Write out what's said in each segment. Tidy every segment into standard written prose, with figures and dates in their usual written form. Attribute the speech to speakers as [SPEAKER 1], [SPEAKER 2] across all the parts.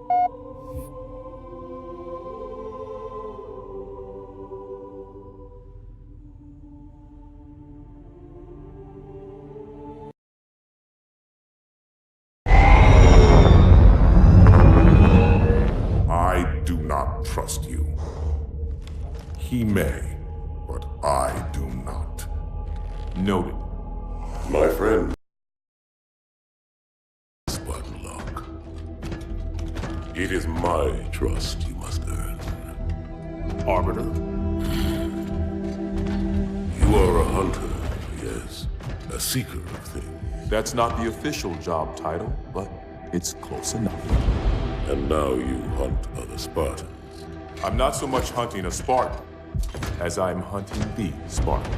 [SPEAKER 1] I do not trust you. He may, but I do not.
[SPEAKER 2] Noted.
[SPEAKER 1] My friend. Spartan Locke. It is my trust you must earn.
[SPEAKER 2] Arbiter?
[SPEAKER 1] You are a hunter, yes. A seeker of things.
[SPEAKER 2] That's not the official job title, but it's close enough.
[SPEAKER 1] And now you hunt other Spartans.
[SPEAKER 2] I'm not so much hunting a Spartan as I'm hunting the Spartan.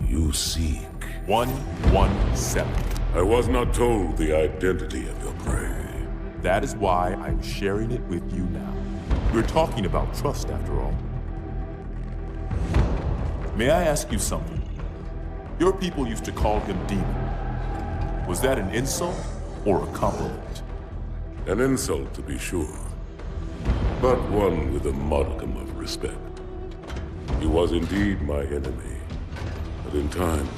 [SPEAKER 1] You seek.
[SPEAKER 2] 117.
[SPEAKER 1] I was not told the identity of your prey.
[SPEAKER 2] That is why I'm sharing it with you now. We're talking about trust, after all. May I ask you something? Your people used to call him Demon. Was that an insult or a compliment?
[SPEAKER 1] An insult, to be sure, but one with a modicum of respect. He was indeed my enemy, but in time,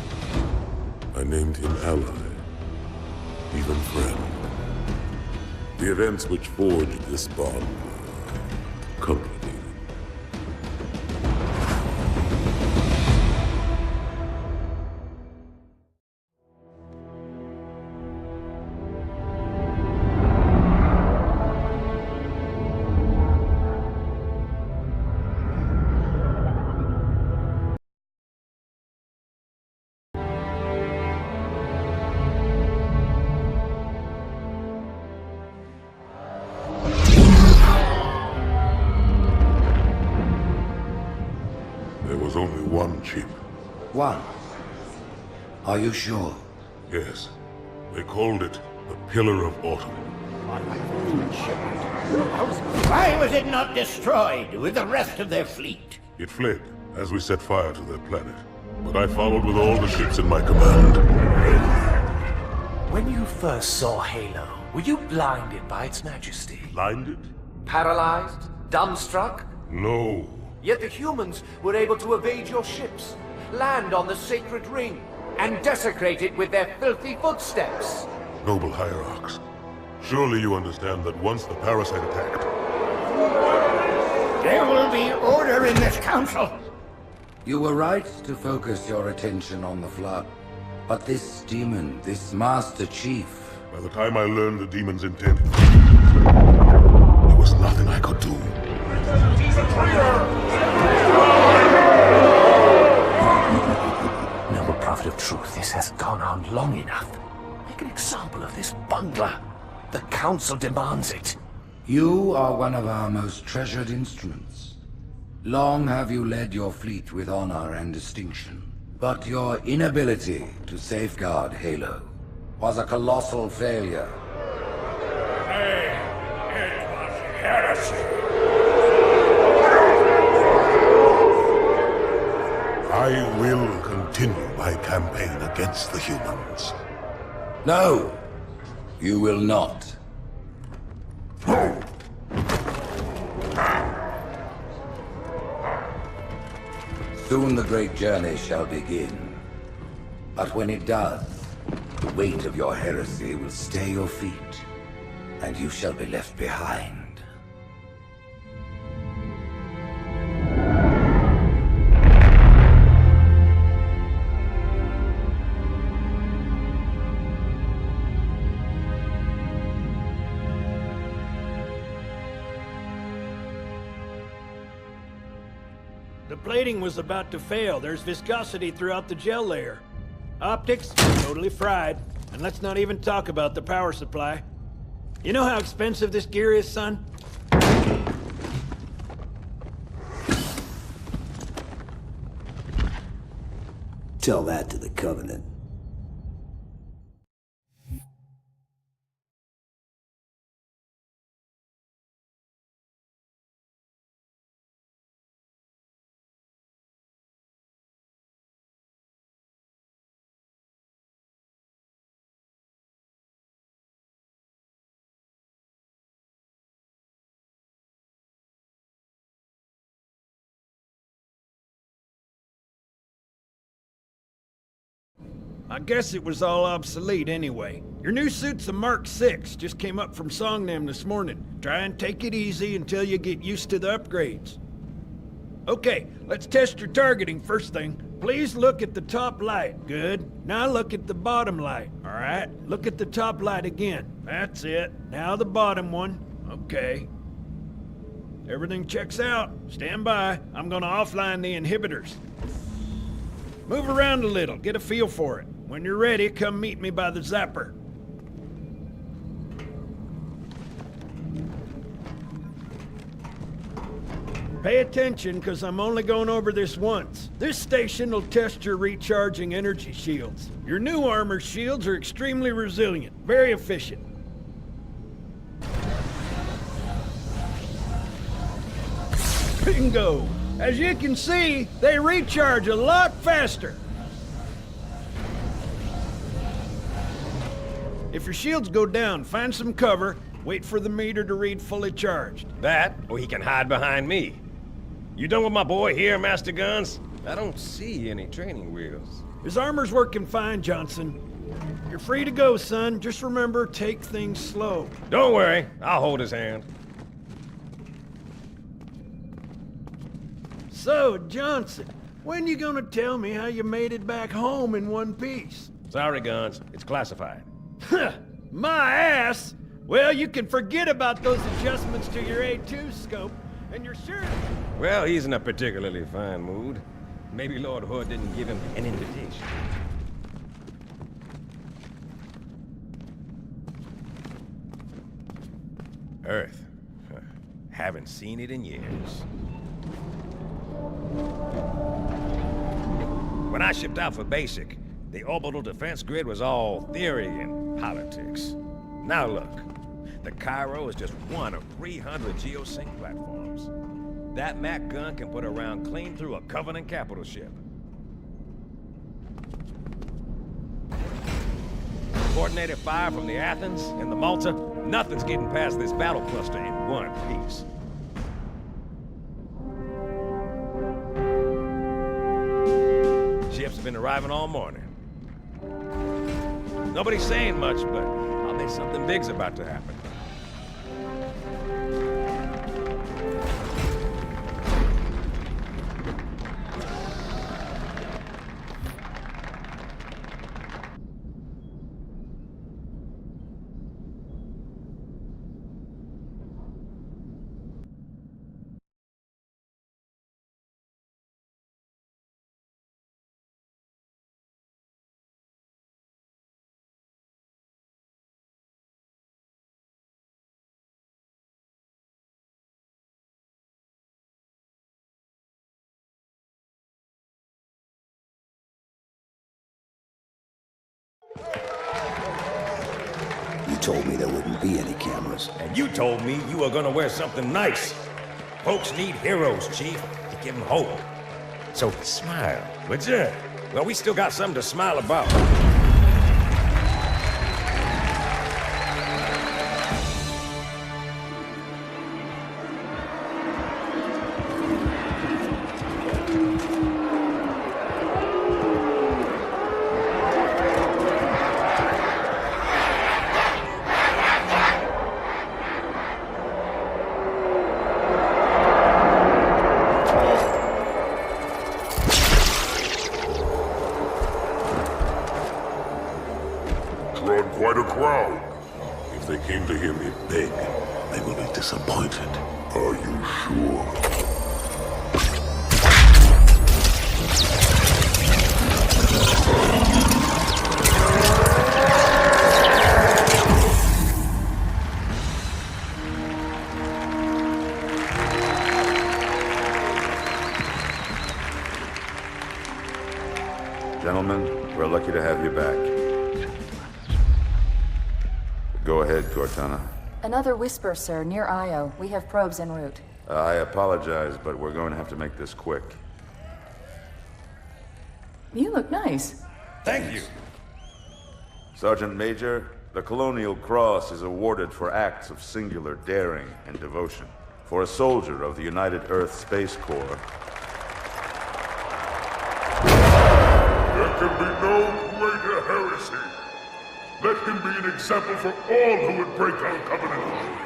[SPEAKER 1] I named him ally, even friend. The events which forged this bond were complicated. There was only one chip.
[SPEAKER 3] One? Are you sure?
[SPEAKER 1] Yes. They called it the Pillar of Autumn.
[SPEAKER 4] Why was it not destroyed with the rest of their fleet?
[SPEAKER 1] It fled as we set fire to their planet. But I followed with all the ships in my command.
[SPEAKER 5] When you first saw Halo, were you blinded by its majesty?
[SPEAKER 1] Blinded?
[SPEAKER 5] Paralyzed? Dumbstruck?
[SPEAKER 1] No.
[SPEAKER 5] Yet the humans were able to evade your ships, land on the sacred ring, and desecrate it with their filthy footsteps.
[SPEAKER 1] Noble Hierarchs, surely you understand that once the parasite attacked...
[SPEAKER 4] There will be order in this council.
[SPEAKER 3] You were right to focus your attention on the Flood. But this demon, this Master Chief...
[SPEAKER 1] By the time I learned the demon's intent, there was nothing I could do. He's a traitor!
[SPEAKER 5] Noble Prophet of Truth, this has gone on long enough. Make an example of this bungler. The Council demands it.
[SPEAKER 3] You are one of our most treasured instruments. Long have you led your fleet with honor and distinction. But your inability to safeguard Halo was a colossal failure.
[SPEAKER 4] It was heresy.
[SPEAKER 1] I will continue my campaign against the humans.
[SPEAKER 3] No, you will not. Soon the great journey shall begin. But when it does, the weight of your heresy will stay your feet, and you shall be left behind.
[SPEAKER 6] The plating was about to fail. There's viscosity throughout the gel layer. Optics, totally fried. And let's not even talk about the power supply. You know how expensive this gear is, son?
[SPEAKER 7] Tell that to the Covenant.
[SPEAKER 6] I guess it was all obsolete anyway. Your new suit's a Mark 6, just came up from Songnam this morning. Try and take it easy until you get used to the upgrades. Okay, let's test your targeting first thing. Please look at the top light. Good. Now look at the bottom light. All right, look at the top light again. That's it. Now the bottom one. Okay. Everything checks out. Stand by. I'm gonna offline the inhibitors. Move around a little, get a feel for it. When you're ready, come meet me by the zapper. Pay attention, because I'm only going over this once. This station will test your recharging energy shields. Your new armor shields are extremely resilient, very efficient. Bingo! As you can see, they recharge a lot faster. If your shields go down, find some cover, wait for the meter to read fully charged.
[SPEAKER 8] That, or he can hide behind me. You done with my boy here, Master Guns? I don't see any training wheels.
[SPEAKER 6] His armor's working fine, Johnson. You're free to go, son. Just remember, take things slow.
[SPEAKER 8] Don't worry, I'll hold his hand.
[SPEAKER 6] So, Johnson, when you gonna tell me how you made it back home in one piece?
[SPEAKER 8] Sorry, Guns, it's classified.
[SPEAKER 6] My ass! Well, you can forget about those adjustments to your A2 scope, and you're sure...
[SPEAKER 8] Well, he's in a particularly fine mood. Maybe Lord Hood didn't give him an invitation. Earth. Huh. Haven't seen it in years. When I shipped out for basic, the orbital defense grid was all theory and politics. Now look, the Cairo is just one of 300 geosync platforms. That Mac gun can put a round clean through a Covenant capital ship. Coordinated fire from the Athens and the Malta, nothing's getting past this battle cluster in one piece. Ships have been arriving all morning. Nobody's saying much, but I'll bet something big's about to happen.
[SPEAKER 7] You told me there wouldn't be any cameras.
[SPEAKER 8] And you told me you were gonna wear something nice. Folks need heroes, Chief, to give them hope. So smile, would you? Well, we still got something to smile about.
[SPEAKER 1] Drawn quite a crowd. If they came to hear me beg, they will be disappointed. Are you sure?
[SPEAKER 9] Gentlemen, we're lucky to have you back. Go ahead, Cortana.
[SPEAKER 10] Another whisper, sir, near Io. We have probes en route.
[SPEAKER 9] I apologize, but we're going to have to make this quick.
[SPEAKER 10] You look nice.
[SPEAKER 8] Thank you.
[SPEAKER 9] Sergeant Major, the Colonial Cross is awarded for acts of singular daring and devotion. For a soldier of the United Earth Space Corps.
[SPEAKER 1] There can be no greater mercy. Let him be an example for all who would break our covenant.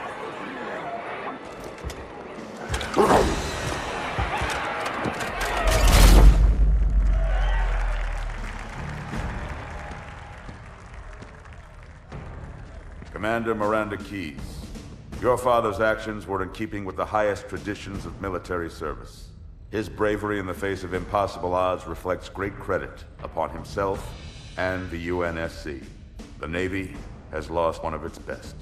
[SPEAKER 9] Commander Miranda Keyes, your father's actions were in keeping with the highest traditions of military service. His bravery in the face of impossible odds reflects great credit upon himself and the UNSC. The Navy has lost one of its best.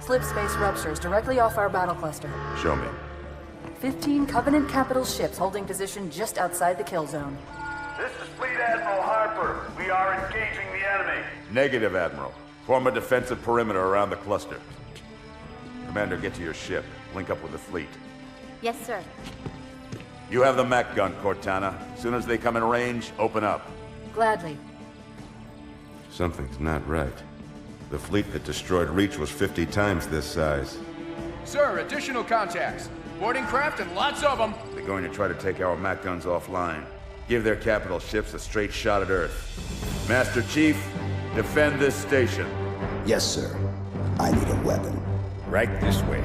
[SPEAKER 10] Slip space ruptures directly off our battle cluster.
[SPEAKER 9] Show me.
[SPEAKER 10] 15 Covenant capital ships holding position just outside the kill zone.
[SPEAKER 11] This is Fleet Admiral Harper. We are engaging the enemy.
[SPEAKER 9] Negative, Admiral. Form a defensive perimeter around the cluster. Commander, get to your ship. Link up with the fleet.
[SPEAKER 12] Yes, sir.
[SPEAKER 9] You have the mech gun, Cortana. As soon as they come in range, open up.
[SPEAKER 10] Gladly.
[SPEAKER 9] Something's not right. The fleet that destroyed Reach was 50 times this size.
[SPEAKER 13] Sir, additional contacts. Boarding craft and lots of them.
[SPEAKER 9] They're going to try to take our mech guns offline. Give their capital ships a straight shot at Earth. Master Chief, defend this station.
[SPEAKER 7] Yes, sir. I need a weapon.
[SPEAKER 8] Right this way.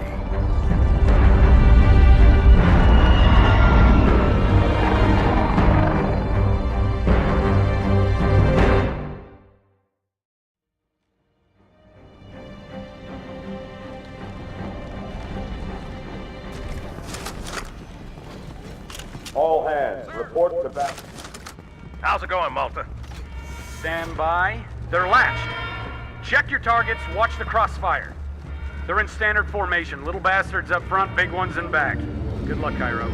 [SPEAKER 11] All hands, report to battle.
[SPEAKER 14] How's it going, Malta? Stand by. They're latched. Check your targets, watch the crossfire. They're in standard formation. Little bastards up front, big ones in back. Good luck, Cairo.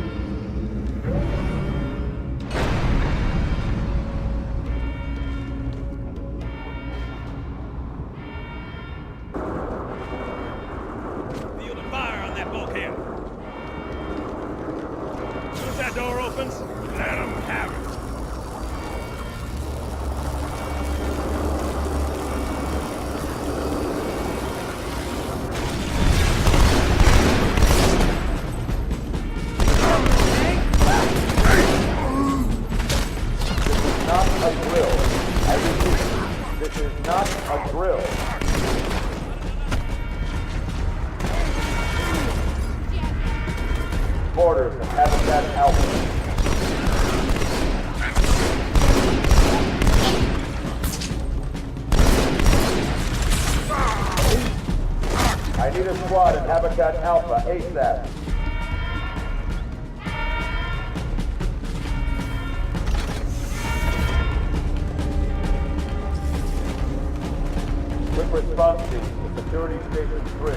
[SPEAKER 8] Field of fire on that bulkhead. As soon as that door opens, let them have it.
[SPEAKER 11] Not a drill. I repeat, this is not a drill. Orders of Habitat Alpha. I need a squad at Habitat Alpha ASAP. Quick response team to Security Station 3.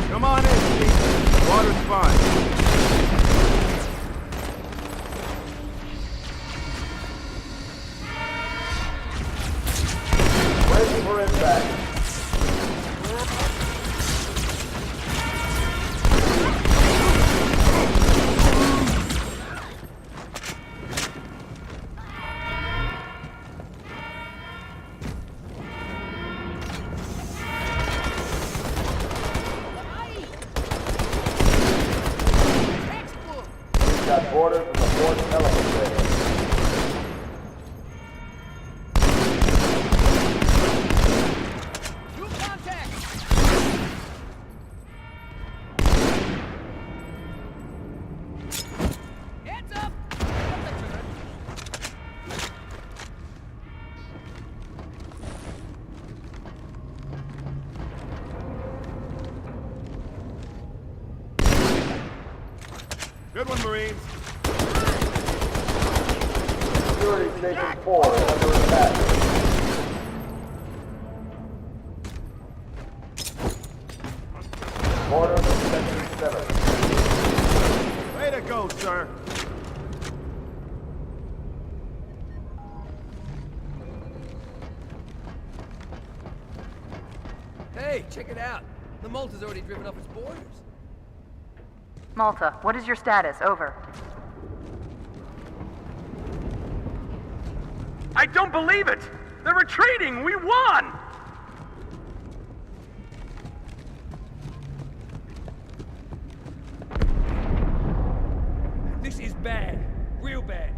[SPEAKER 5] Come on in, Chief. Water's fine.
[SPEAKER 11] Ready for impact. We've got orders from the fourth element there.
[SPEAKER 5] Good one, Marines.
[SPEAKER 11] Security Station 4 is under attack. Orders from Section 7.
[SPEAKER 5] Way to go, sir.
[SPEAKER 12] Hey, check it out. The Malta's already driven up its borders.
[SPEAKER 10] Malta, what is your status? Over.
[SPEAKER 14] I don't believe it! They're retreating! We won!
[SPEAKER 12] This is bad. Real bad.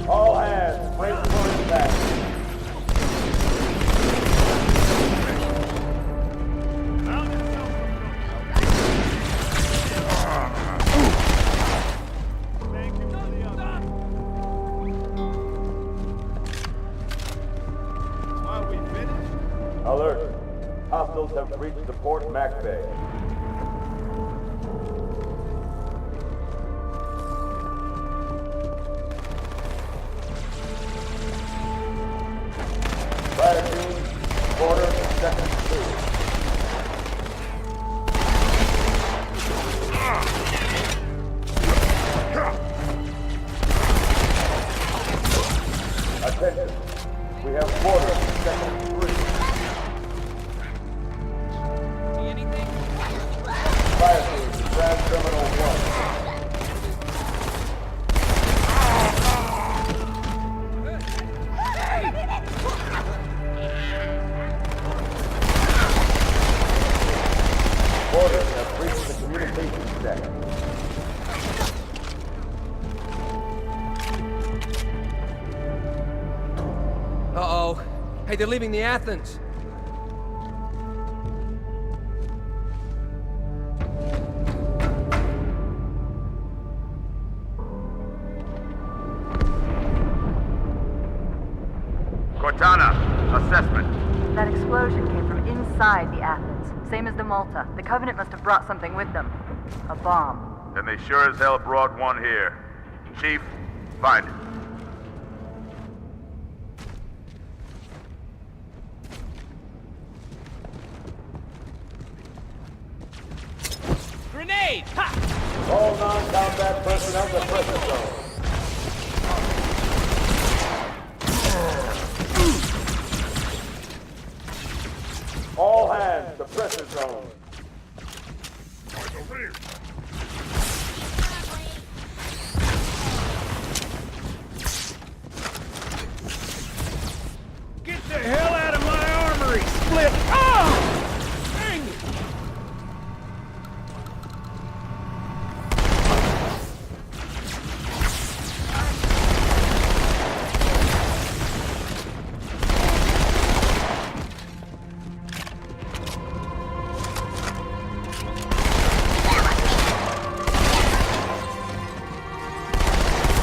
[SPEAKER 11] All hands, brace for impact. Alert. Hostiles have reached the Port Mac Bay. Fire team, order second 2. Attention. We have order second 3. Fire team, Grand Terminal 1. Orders have reached the communications deck.
[SPEAKER 12] Uh-oh. Hey, they're leaving the Athens.
[SPEAKER 9] Cortana, assessment.
[SPEAKER 10] That explosion came from inside the Athens. Same as the Malta. The Covenant must have brought something with them. A bomb.
[SPEAKER 9] Then they sure as hell brought one here. Chief, find it.
[SPEAKER 12] Grenade! Ha!
[SPEAKER 11] All non-combat personnel to pressure zone. All hands to pressure zone.
[SPEAKER 6] Get the hell out of my armory, Split! Oh! Dang it!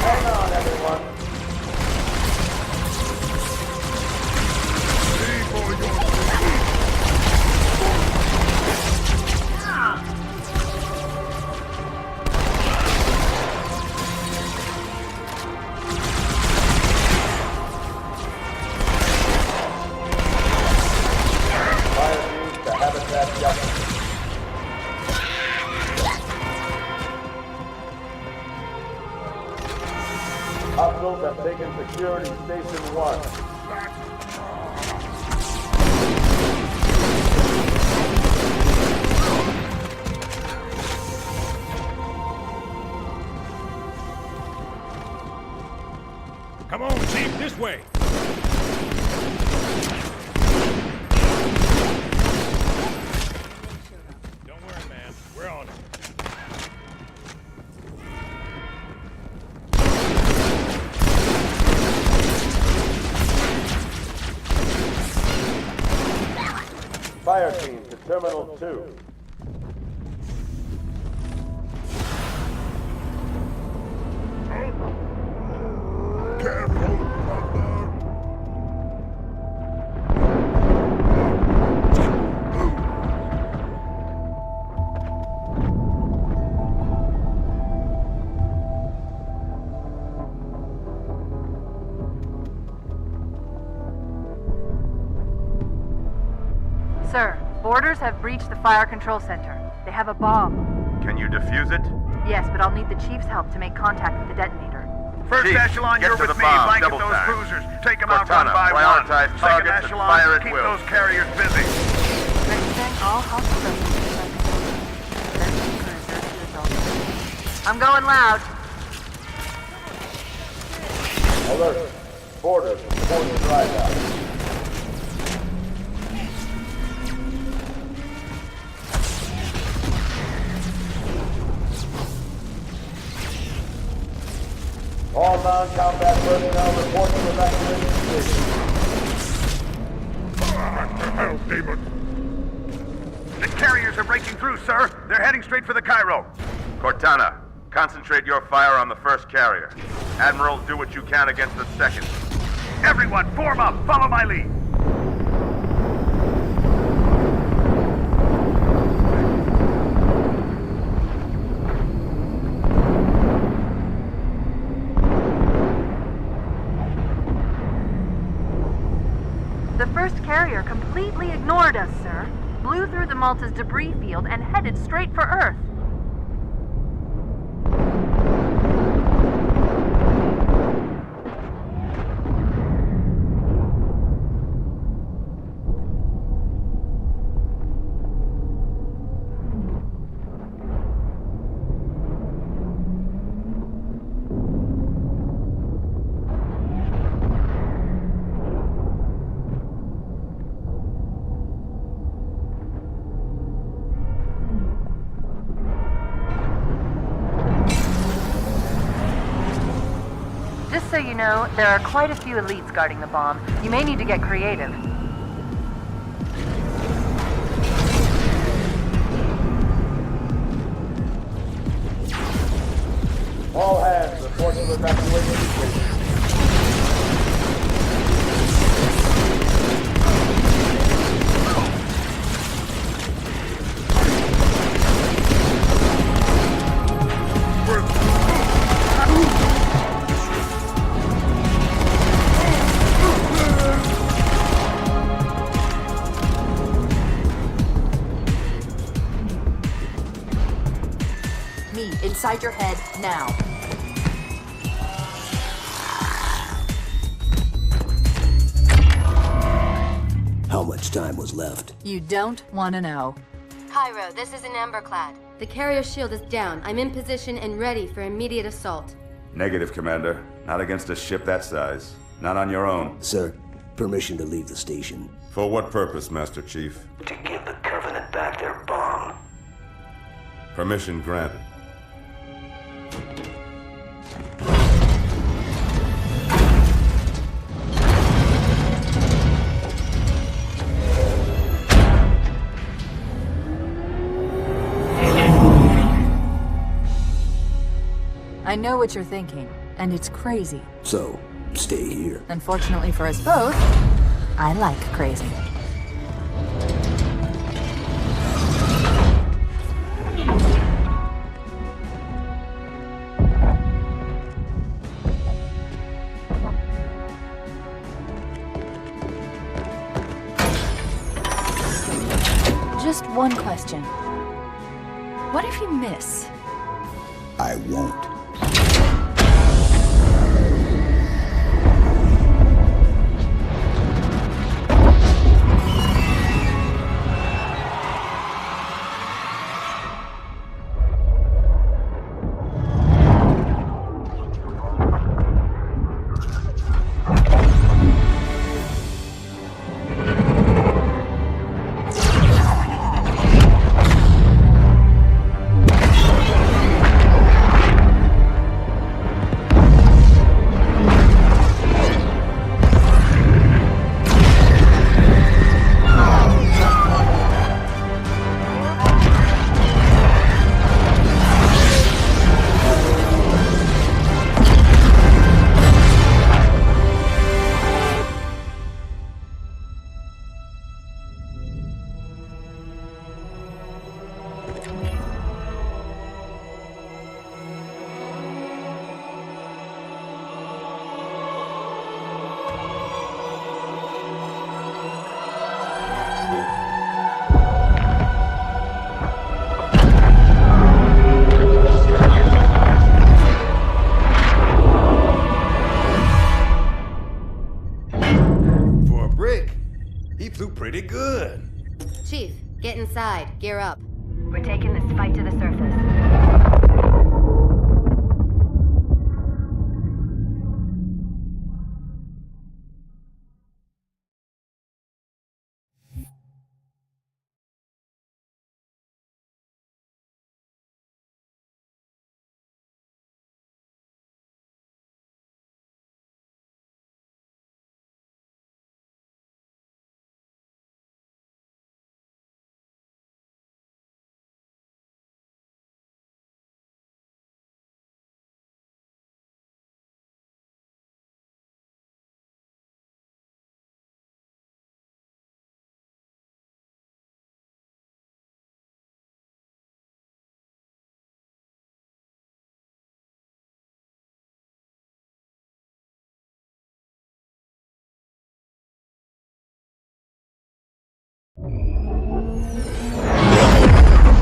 [SPEAKER 11] Hang on, everyone. Fire team to Habitat Delta. Hostiles have taken security station 1.
[SPEAKER 8] Come on, Chief, this way. Don't worry, man. We're on it.
[SPEAKER 11] Fire team to Terminal 2.
[SPEAKER 10] Sir, boarders have breached the fire control center. They have a bomb.
[SPEAKER 9] Can you defuse it?
[SPEAKER 10] Yes, but I'll need the Chief's help to make contact with the detonator.
[SPEAKER 15] First
[SPEAKER 9] Chief,
[SPEAKER 15] echelon,
[SPEAKER 9] get
[SPEAKER 15] you're
[SPEAKER 9] to
[SPEAKER 15] with
[SPEAKER 9] the
[SPEAKER 15] me.
[SPEAKER 9] bomb,
[SPEAKER 15] Blanket
[SPEAKER 9] double
[SPEAKER 15] those
[SPEAKER 9] time.
[SPEAKER 15] cruisers. Take them out
[SPEAKER 9] Cortana,
[SPEAKER 15] one by one.
[SPEAKER 9] prioritize
[SPEAKER 15] Second
[SPEAKER 9] targets and
[SPEAKER 15] echelon,
[SPEAKER 9] fire at
[SPEAKER 15] keep
[SPEAKER 9] will.
[SPEAKER 15] those carriers busy.
[SPEAKER 10] Register all hostile vessels. 13 cruisers to the Delta. I'm going loud.
[SPEAKER 11] Alert. Borders. Reporting dry down. All non-combat personnel reporting evacuation station.
[SPEAKER 15] Demon! The carriers are breaking through, sir. They're heading straight for the Cairo.
[SPEAKER 9] Cortana, concentrate your fire on the first carrier. Admiral, do what you can against the second.
[SPEAKER 15] Everyone, form up. Follow my lead.
[SPEAKER 10] The first carrier completely ignored us, sir. Blew through the Malta's debris field and headed straight for Earth. Just so you know, there are quite a few elites guarding the bomb. You may need to get creative.
[SPEAKER 11] All hands report to evacuation station.
[SPEAKER 16] Me, inside your head, now.
[SPEAKER 7] How much time was left?
[SPEAKER 16] You don't want to know.
[SPEAKER 17] Cairo, this is an Emberclad. The carrier shield is down. I'm in position and ready for immediate assault.
[SPEAKER 9] Negative, Commander. Not against a ship that size. Not on your own.
[SPEAKER 7] Sir, permission to leave the station.
[SPEAKER 1] For what purpose, Master Chief?
[SPEAKER 7] To give the Covenant back their bomb.
[SPEAKER 1] Permission granted.
[SPEAKER 16] I know what you're thinking, and it's crazy.
[SPEAKER 7] So, stay here.
[SPEAKER 16] Unfortunately for us both, I like crazy. Just one question. What if you miss?
[SPEAKER 7] I won't.
[SPEAKER 17] inside. Gear up.
[SPEAKER 10] We're taking this fight to the surface. The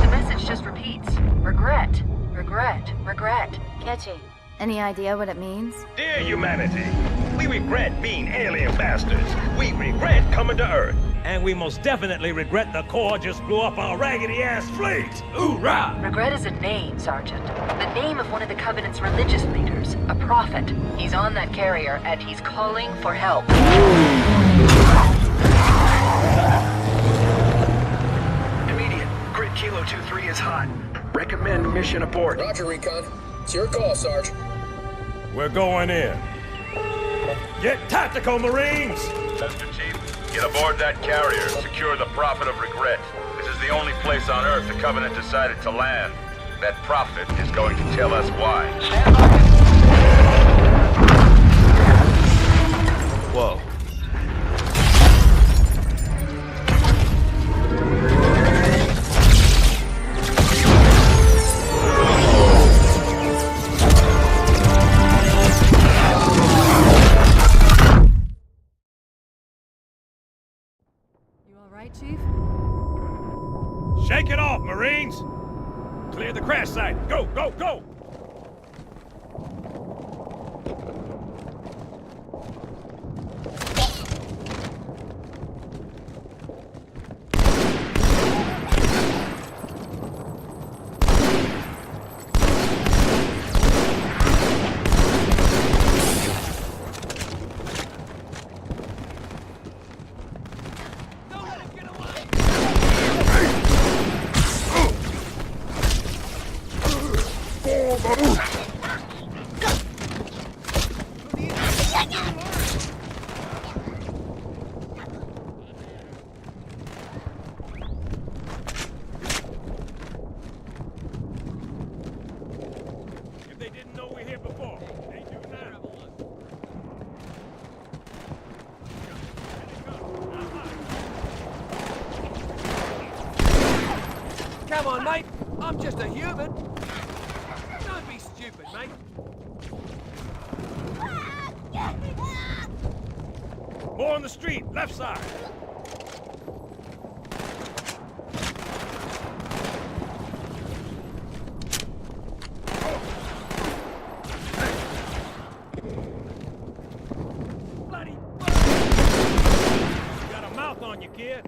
[SPEAKER 10] message just repeats. Regret. Regret. Regret.
[SPEAKER 17] Catchy. Any idea what it means?
[SPEAKER 8] Dear humanity, we regret being alien bastards. We regret coming to Earth. And we most definitely regret the Corps just blew up our raggedy-ass fleet. Hoorah!
[SPEAKER 10] Regret is a name, Sergeant. The name of one of the Covenant's religious leaders. A prophet. He's on that carrier, and he's calling for help.
[SPEAKER 18] Immediate. Grid Kilo 2-3 is hot. Recommend mission abort.
[SPEAKER 13] Roger, Recon. It's your call, Sarge.
[SPEAKER 8] We're going in. Get tactical, Marines!
[SPEAKER 9] Chester Chief, get aboard that carrier. Secure the Prophet of Regret. This is the only place on Earth the Covenant decided to land. That Prophet is going to tell us why.
[SPEAKER 18] Stand by.
[SPEAKER 8] Whoa.
[SPEAKER 16] Chief?
[SPEAKER 8] Shake it off, Marines! Clear the crash site. Go, go, go!
[SPEAKER 12] Come on, mate. I'm just a human. Don't be stupid, mate.
[SPEAKER 8] More on the street, left side. Bloody fuck! You got a mouth on you, kid.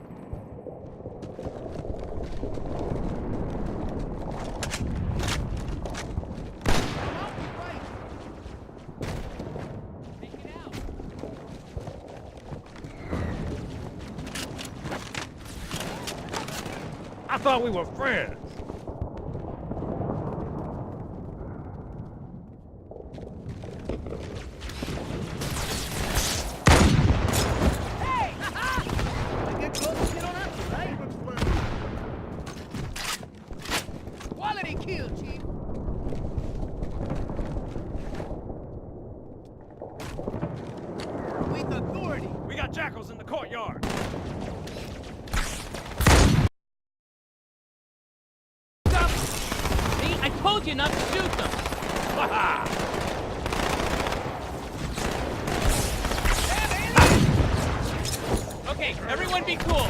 [SPEAKER 8] I thought we were friends.
[SPEAKER 18] Hey! I get close, you don't have to, right? Quality kill, Chief. With authority.
[SPEAKER 8] We got jackals in the courtyard.
[SPEAKER 19] I told you not to shoot them! Okay, everyone be cool.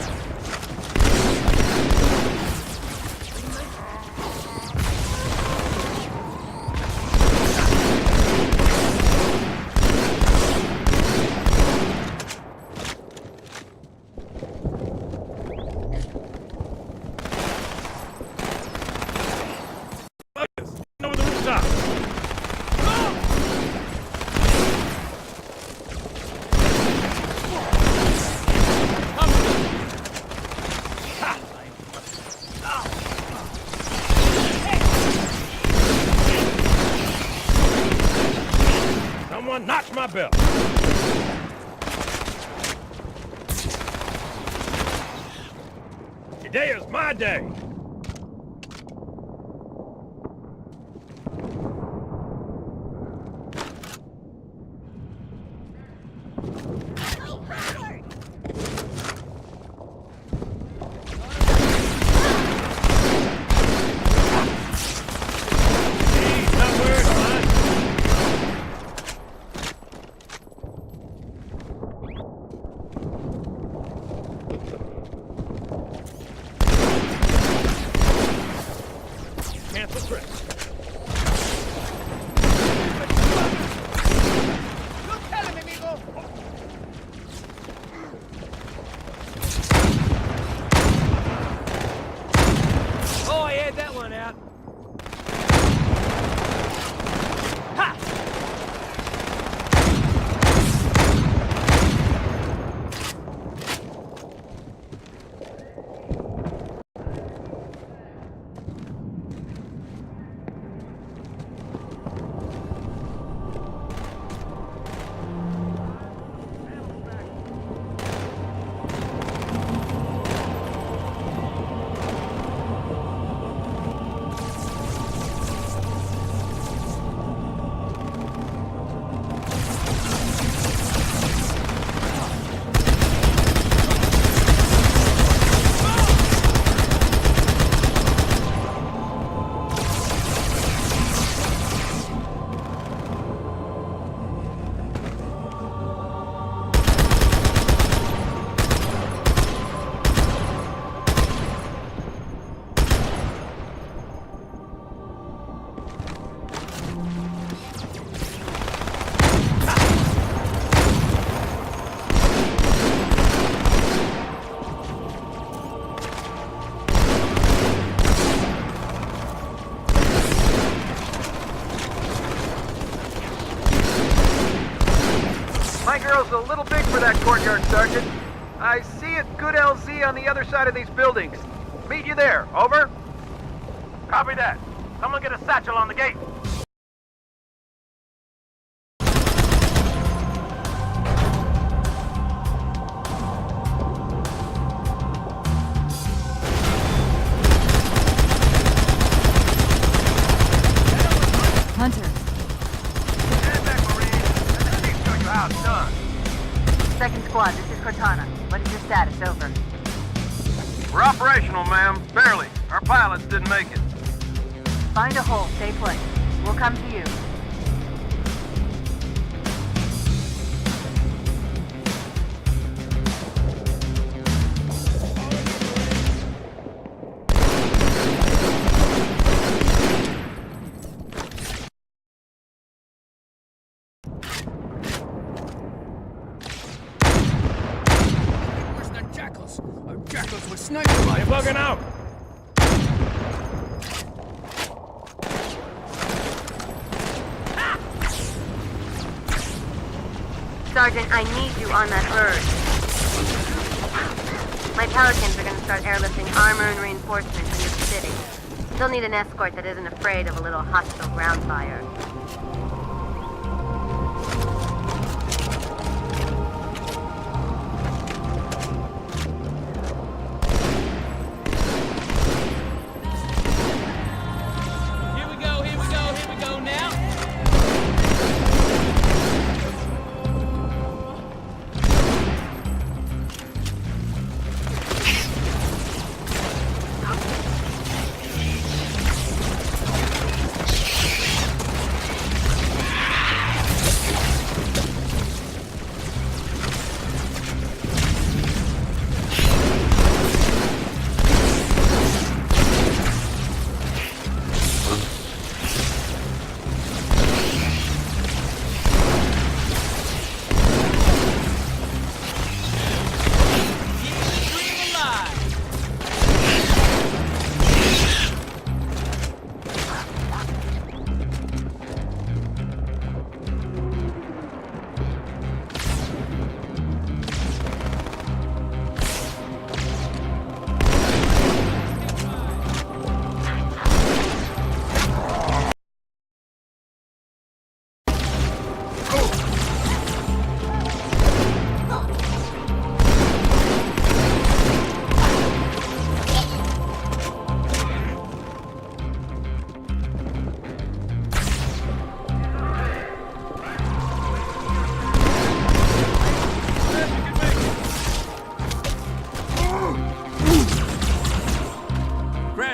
[SPEAKER 8] my belt. Today is my day.
[SPEAKER 20] A little big for that courtyard, Sergeant. I see a good LZ on the other side of these buildings. Meet you there. Over.
[SPEAKER 15] Copy that. Someone get a satchel on the gate.
[SPEAKER 16] Hunter.
[SPEAKER 15] Stand back, Marine. Let me show you how it's done.
[SPEAKER 10] Second squad, this is Cortana. What is your status? Over.
[SPEAKER 15] We're operational, ma'am. Barely. Our pilots didn't make it.
[SPEAKER 10] Find a hole. Stay put. We'll come to you.
[SPEAKER 18] Jackals with sniper rifles.
[SPEAKER 8] You're bugging out.
[SPEAKER 10] Sergeant, I need you on that bird. My Pelicans are going to start airlifting armor and reinforcements into the city. They'll need an escort that isn't afraid of a little hostile ground fire.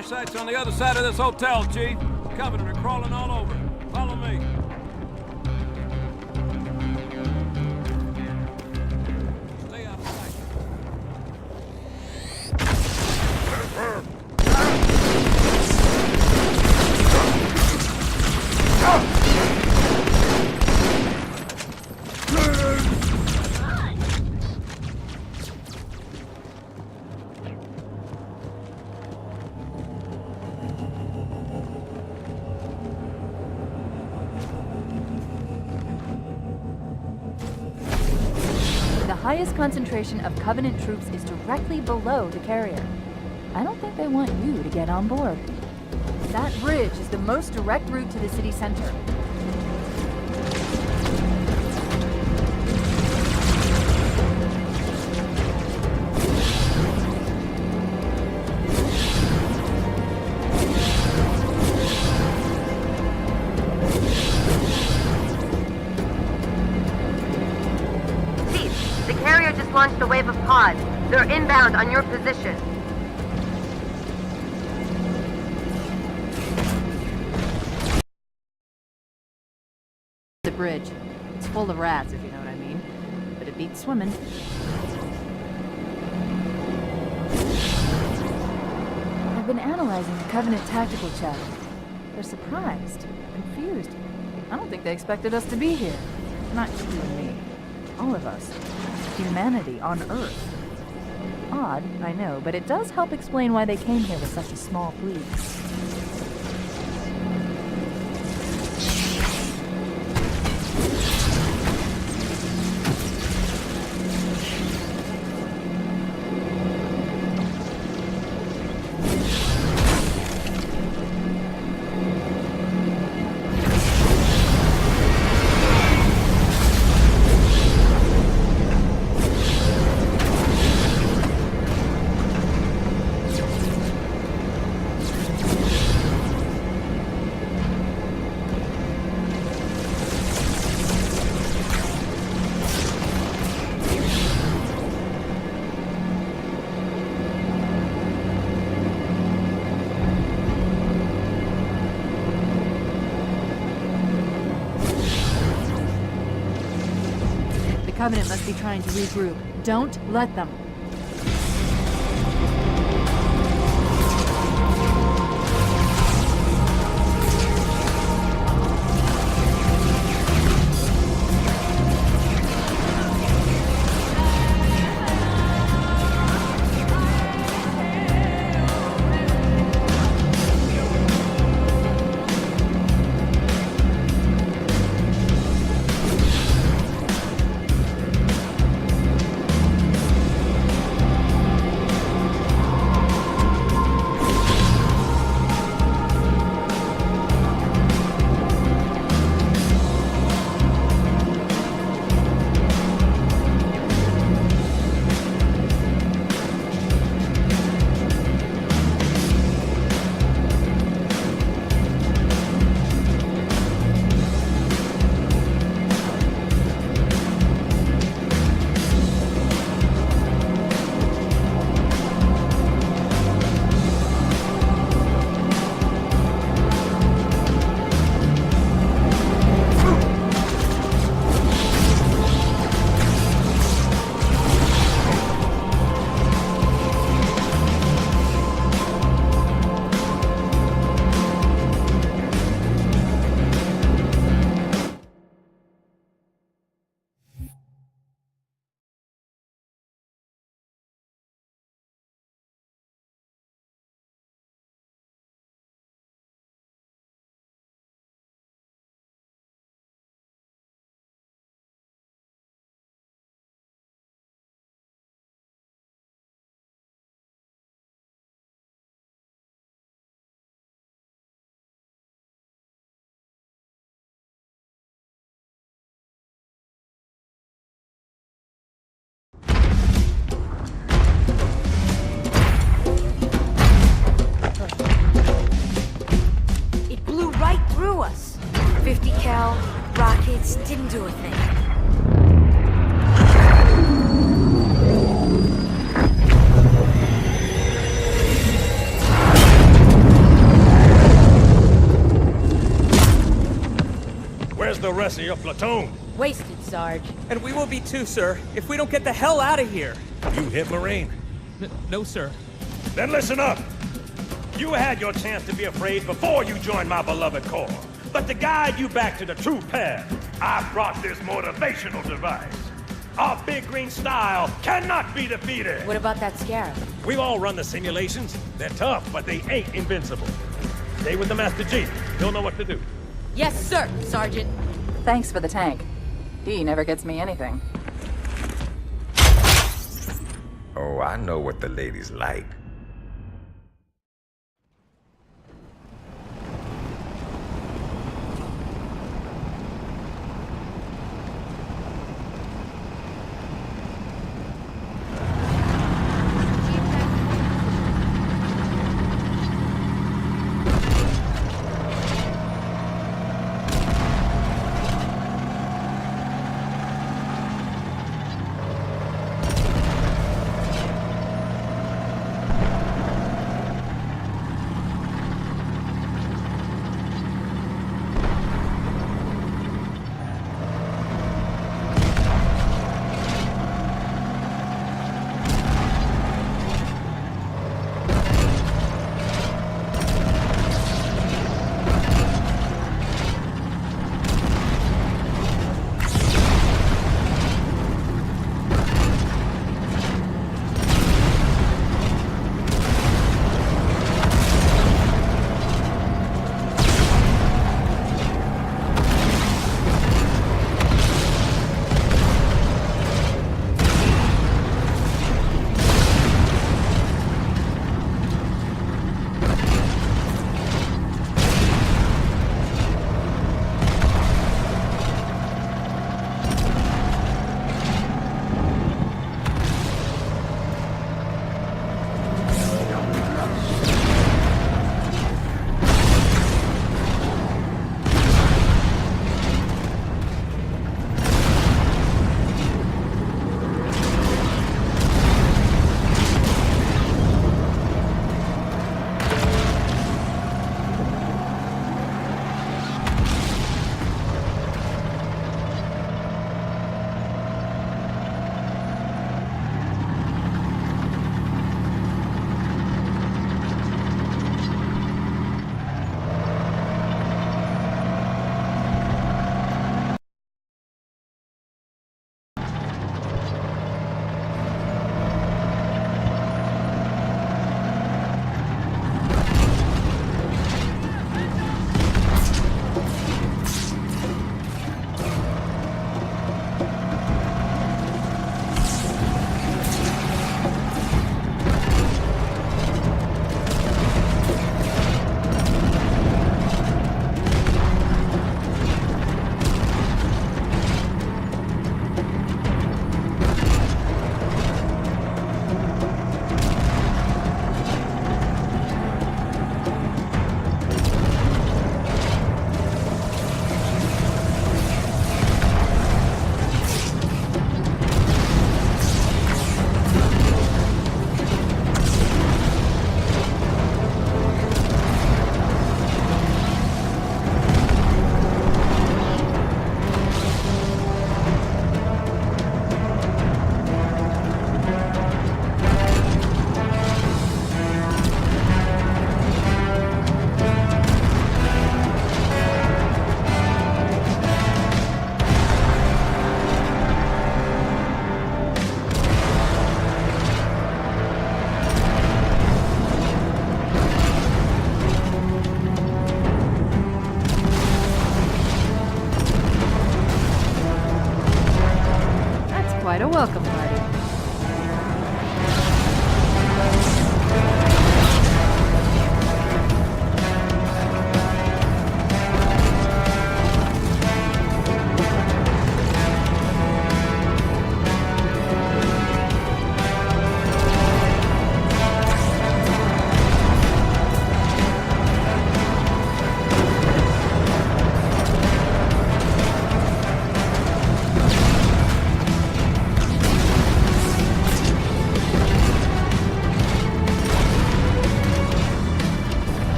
[SPEAKER 21] crash site's on the other side of this hotel, Chief. Covenant are crawling all over it. Follow me. Stay out of sight.
[SPEAKER 16] The highest concentration of Covenant troops is directly below the carrier. I don't think they want you to get on board. That bridge is the most direct route to the city center.
[SPEAKER 10] Chief, the carrier just launched a wave of pods. They're inbound on your position.
[SPEAKER 16] The bridge. It's full of rats, if you know what I mean. But it beats swimming. I've been analyzing the Covenant tactical chatter. They're surprised, confused. I don't think they expected us to be here. Not you and me. All of us. Humanity on Earth. Odd, I know, but it does help explain why they came here with such a small fleet. The Covenant must be trying to regroup. Don't let them.
[SPEAKER 22] Through us. 50 cal, rockets, didn't do a thing.
[SPEAKER 8] rest of your platoon.
[SPEAKER 22] Wasted, Sarge.
[SPEAKER 19] And we will be too, sir, if we don't get the hell out of here.
[SPEAKER 8] You hit Marine?
[SPEAKER 19] No, sir.
[SPEAKER 8] Then listen up. You had your chance to be afraid before you joined my beloved Corps. But to guide you back to the true path, I brought this motivational device. Our big green style cannot be defeated.
[SPEAKER 22] What about that Scarab?
[SPEAKER 8] We've all run the simulations. They're tough, but they ain't invincible. Stay with the Master G. He'll know what to do.
[SPEAKER 22] Yes, sir, Sergeant.
[SPEAKER 16] Thanks for the tank. He never gets me anything.
[SPEAKER 8] Oh, I know what the ladies like.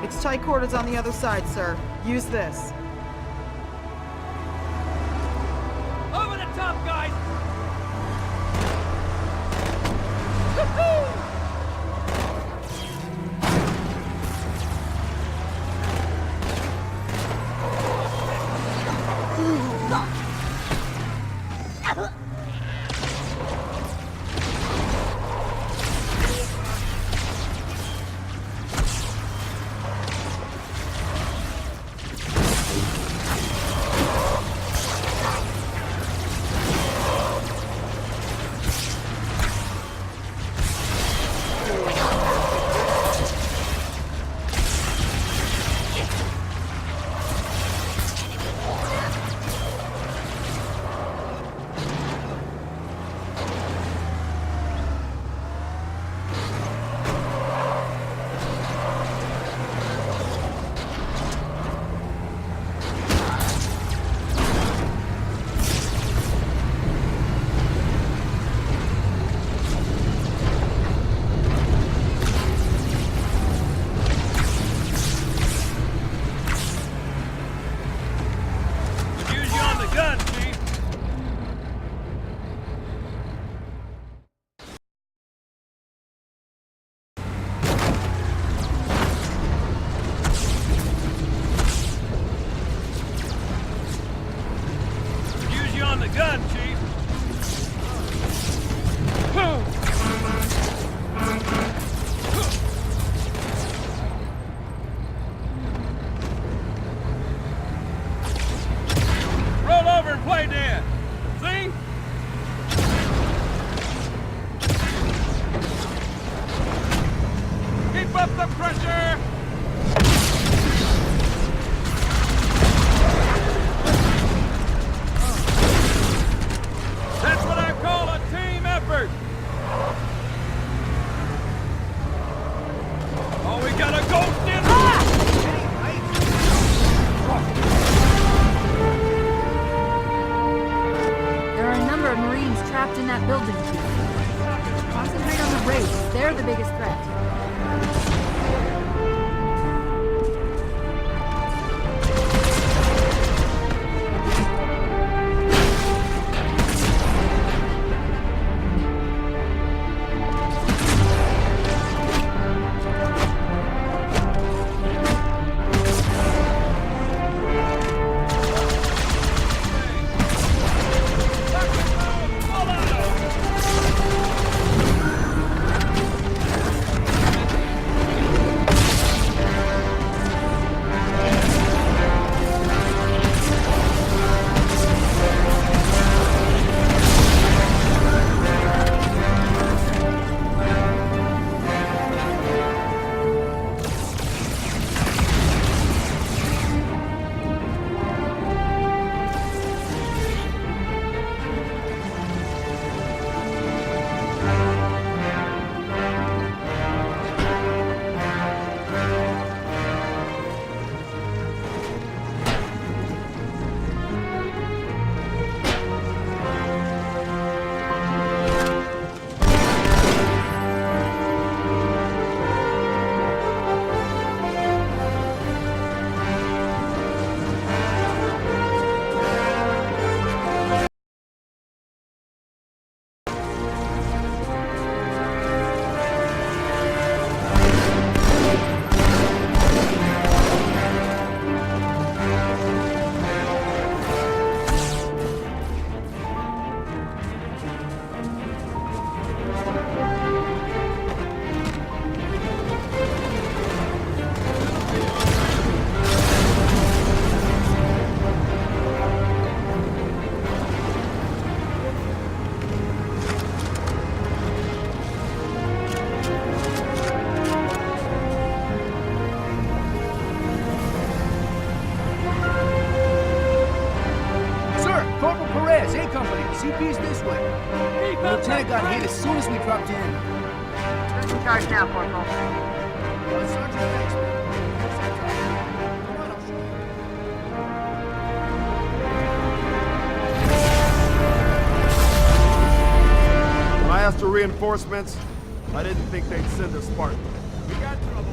[SPEAKER 2] It's tight quarters on the other side, sir. Use this.
[SPEAKER 12] Over the top, guys!
[SPEAKER 4] CP's this way. The lieutenant got hit as soon as we dropped in.
[SPEAKER 10] Who's in charge now, Corporal?
[SPEAKER 4] Sergeant Banksman.
[SPEAKER 11] When I asked for reinforcements, I didn't think they'd send a Spartan. We got trouble.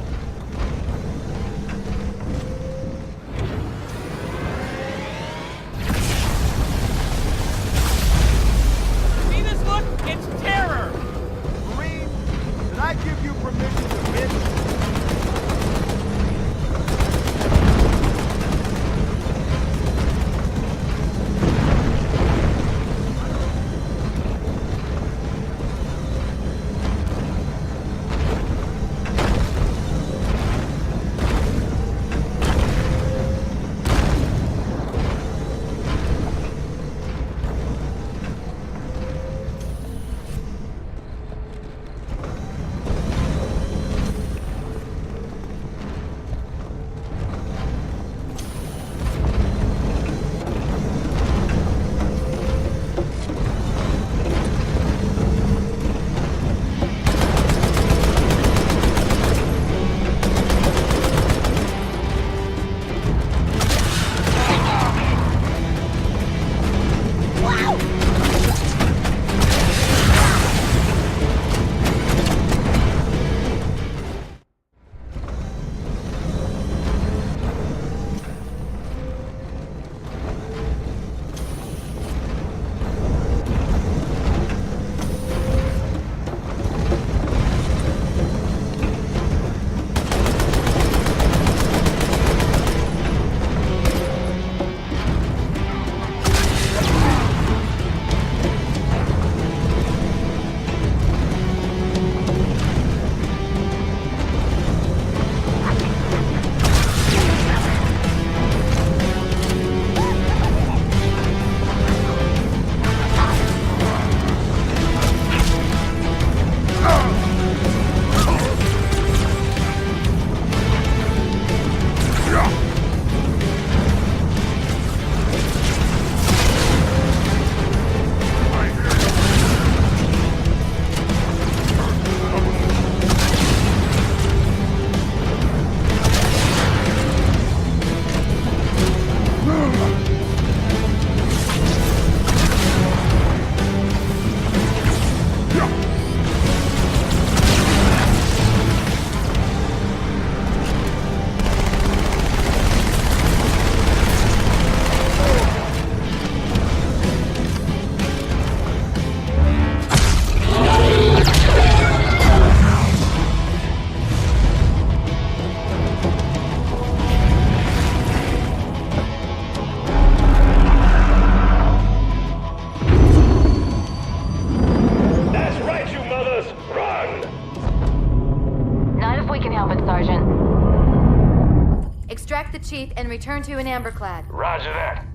[SPEAKER 17] position. Extract the chief and return to an amberclad.
[SPEAKER 3] Roger that.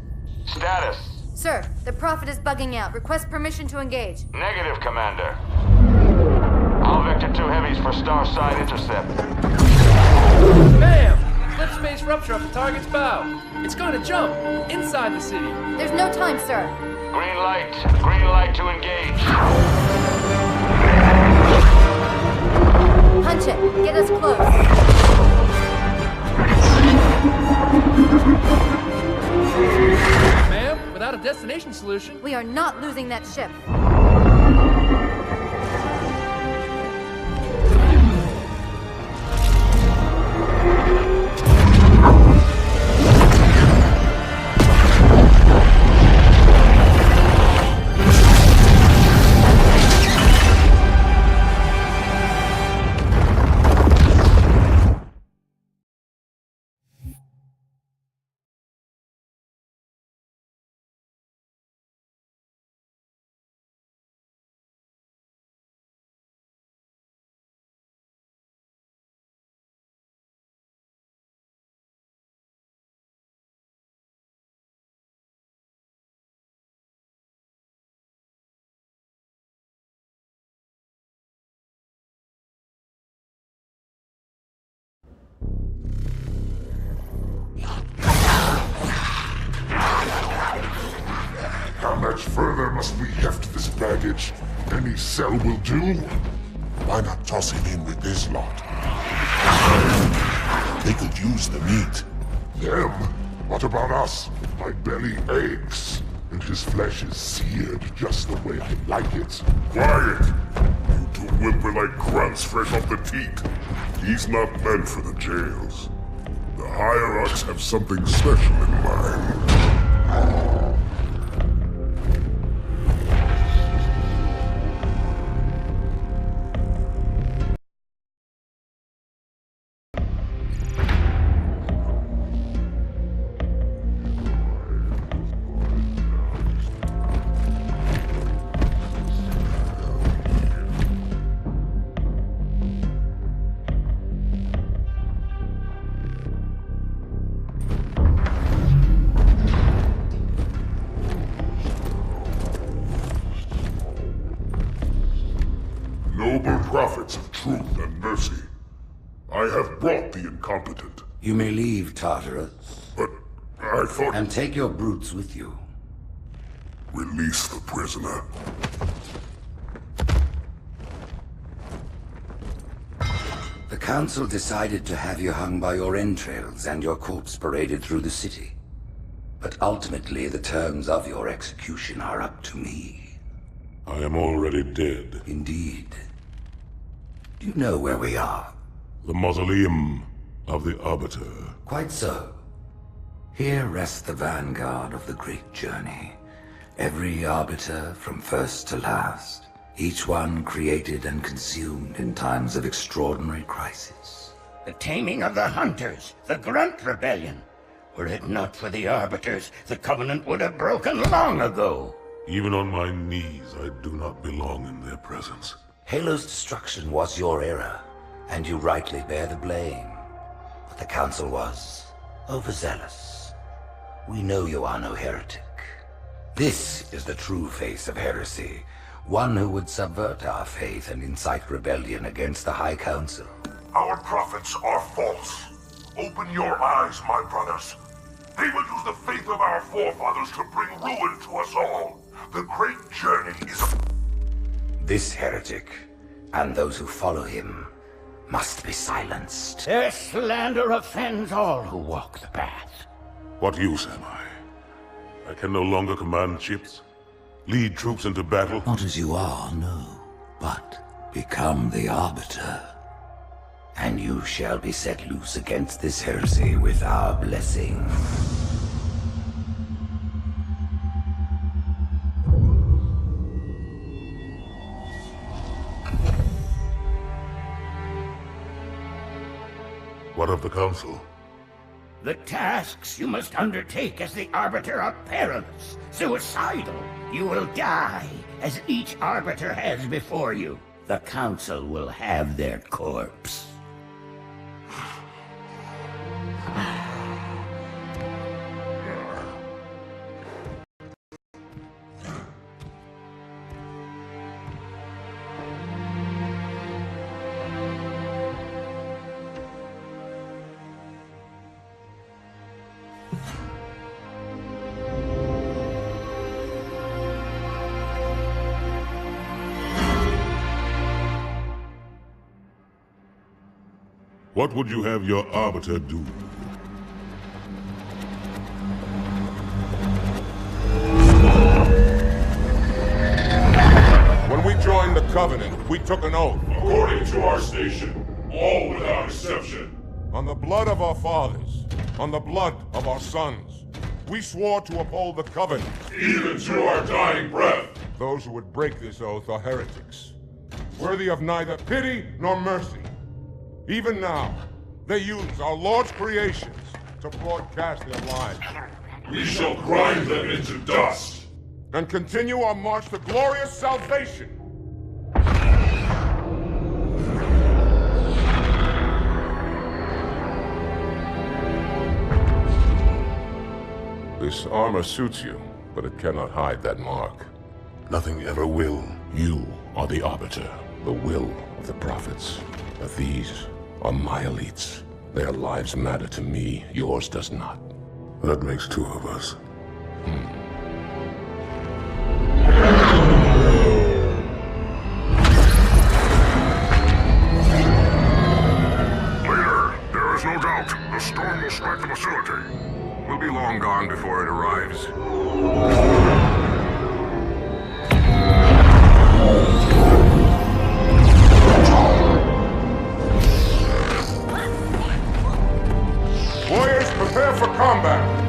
[SPEAKER 3] Status?
[SPEAKER 17] Sir, the Prophet is bugging out. Request permission to engage.
[SPEAKER 3] Negative, Commander. All Vector 2 heavies for Starside intercept.
[SPEAKER 13] Bam! Slip space rupture off the target's bow. It's going to jump inside the city.
[SPEAKER 17] There's no time, sir.
[SPEAKER 3] Green light. Green light to engage.
[SPEAKER 17] Punch it. Get us close.
[SPEAKER 13] Ma'am, without a destination solution...
[SPEAKER 17] We are not losing that ship.
[SPEAKER 5] How much further must we heft this baggage? Any cell will do? Why not toss him in with this lot? They could use the meat. Them? What about us? My belly aches, and his flesh is seared just the way I like it. Quiet! You two whimper like grunts fresh off the teat. He's not meant for the jails. The hierarchs have something special in mind. Noble prophets of truth and mercy, I have brought the incompetent.
[SPEAKER 7] You may leave, Tartarus.
[SPEAKER 5] But I thought...
[SPEAKER 7] And take your brutes with you.
[SPEAKER 5] Release the prisoner.
[SPEAKER 7] The Council decided to have you hung by your entrails and your corpse paraded through the city. But ultimately, the terms of your execution are up to me.
[SPEAKER 1] I am already dead.
[SPEAKER 7] Indeed. Do you know where we are?
[SPEAKER 1] The mausoleum of the Arbiter.
[SPEAKER 7] Quite so. Here rests the vanguard of the great journey. Every Arbiter from first to last. Each one created and consumed in times of extraordinary crisis.
[SPEAKER 23] The taming of the Hunters, the Grunt Rebellion. Were it not for the Arbiters, the Covenant would have broken long ago.
[SPEAKER 1] Even on my knees, I do not belong in their presence.
[SPEAKER 7] Halo's destruction was your error, and you rightly bear the blame. But the Council was overzealous. We know you are no heretic. This is the true face of heresy, one who would subvert our faith and incite rebellion against the High Council.
[SPEAKER 5] Our prophets are false. Open your eyes, my brothers. They will use the faith of our forefathers to bring ruin to us all. The great journey is...
[SPEAKER 7] This heretic, and those who follow him, must be silenced.
[SPEAKER 23] Their slander offends all who walk the path.
[SPEAKER 1] What use am I? I can no longer command ships, lead troops into battle.
[SPEAKER 7] Not as you are, no, but become the Arbiter. And you shall be set loose against this heresy with our blessing.
[SPEAKER 1] What of the Council?
[SPEAKER 23] The tasks you must undertake as the Arbiter are perilous, suicidal. You will die, as each Arbiter has before you. The Council will have their corpse.
[SPEAKER 1] What would you have your Arbiter do?
[SPEAKER 5] When we joined the Covenant, we took an oath.
[SPEAKER 1] According to our station, all without exception.
[SPEAKER 5] On the blood of our fathers, on the blood of our sons, we swore to uphold the Covenant.
[SPEAKER 1] Even to our dying breath.
[SPEAKER 5] Those who would break this oath are heretics, worthy of neither pity nor mercy. Even now, they use our Lord's creations to broadcast their lies.
[SPEAKER 1] We shall grind them into dust.
[SPEAKER 5] And continue our march to glorious salvation. This armor suits you, but it cannot hide that mark.
[SPEAKER 1] Nothing ever will.
[SPEAKER 5] You are the Arbiter, the will of the prophets. But these are my elites. Their lives matter to me, yours does not.
[SPEAKER 1] That makes two of us.
[SPEAKER 5] Leader, there is no doubt the storm will strike the facility. We'll be long gone before it arrives. Warriors, prepare for combat!